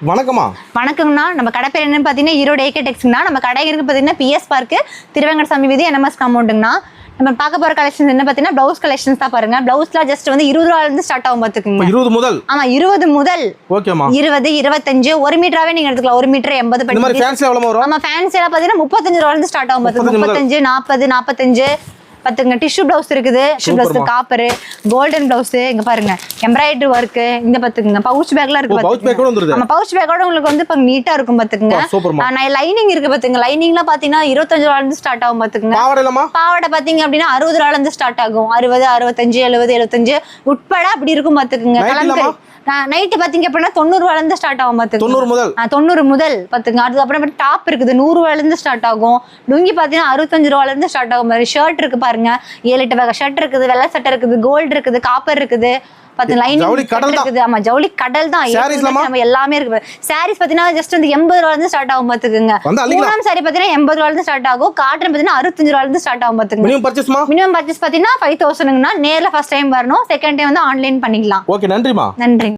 வணக்கம்மா. வணக்கம்ண்ணா. நம்ம கடை பேர் என்னன்னு பார்த்தீங்கன்னா ஈரோடு ஏகே டெக்ஸ்னா. நம்ம கடை இருக்கு பார்த்தீங்கன்னா பிஎஸ் பார்க்கு, திருவேங்கடசாமி வீதி, NMS காம்பவுண்டுங்கண்ணா. நம்ம பார்க்க போற கலெக்ஷன்ஸ் என்ன பார்த்தீங்கன்னா ப்ளவுஸ் கலெக்ஷன்ஸ் தான் பாருங்க. ப்ளவுஸ்லாம் ஜஸ்ட் வந்து 20 ரூபாயிலிருந்து ஸ்டார்ட் ஆகும் பார்த்துக்குங்க. 20 முதல்? ஆமா 20 முதல். ஓகேமா. 20, 25 1 மீட்டராவே நீங்க எடுத்துக்கலாம். 1 மீட்டர் 80 இந்த மாதிரி ஃபேன்சி எவ்வளவு வரும்? ஆமா ஃபேன்சி எல்லாம் பார்த்தீங்கன்னா 35 ரூபாயிலிருந்து ஸ்டார்ட் ஆகும் பார்த்துங்க. 35, 40, 45 பார்த்துங்க. டிஷ்யூ பிளவுஸ் இருக்குது, tissue blouse copper, golden blouse, இங்க பாருங்க எம்ப்ராய்டரி ஒர்க், இங்க பாத்துக்கங்க பவுச் பேக்லாம் இருக்கு பாத்துங்க. ஆமா பவுச் பேக்கோட உங்களுக்கு வந்து இப்ப நீட்டா இருக்கும் பாத்துக்கங்க. நான் லைனிங் இருக்கு பாத்துங்க. லைனிங்லாம் பாத்தீங்கன்னா 25 ரூபாயில இருந்து ஸ்டார்ட் ஆகும் பாத்துக்கங்க. பாவாடை பாத்தீங்க அப்படின்னா 60 ரூபாயில இருந்து ஸ்டார்ட் ஆகும். 60, 65, 70, 75 உட்பட அப்படி இருக்கும் பாத்துக்கங்க. கலந்து நைட்டு பாத்தீங்க அப்படின்னா 90 ரூபாயில இருந்து ஸ்டார்ட் ஆகும் பாத்துங்க. 90 முதல் பாத்துங்க. அதுக்கப்புறம் டாப் இருக்குது 100 ரூபாயில இருந்து ஸ்டார்ட் ஆகும். லுங்கி பாத்தீங்கன்னா 65 ரூபாயில இருந்து ஸ்டார்ட் ஆகும். மாதிரி ஷர்ட் இருக்கு பாருங்க, 7-8 வகை ஷர்ட் இருக்குது, வெள்ளை சட்டை இருக்குது, கோல்டு இருக்குது, காப்பர் இருக்குது, இருக்குது. ஆமா ஜவுளி கடல் தான். நம்ம எல்லாமே இருக்கு. சாரீஸ் பாத்தீங்கன்னா ஜஸ்ட் வந்து 80 ரூபாயில இருந்து ஸ்டார்ட் ஆகும் பாத்துக்குங்க. பூனம் சாரி பாத்தீங்கன்னா 80 ரூபாயில இருந்து ஸ்டார்ட் ஆகும். காட்டன் பாத்தீங்கன்னா 65 ரூபாயில இருந்து ஸ்டார்ட் ஆகும் பாத்துக்குங்க. மினிமம் பர்ச்சேஸ் பாத்தீங்கன்னா 5000ங்கண்ணா. நேர்ல ஃபர்ஸ்ட் டைம் வரணும், செகண்ட் டைம் வந்து ஆன்லைன் பண்ணிக்கலாம். ஓகே, நன்றிமா. நன்றி.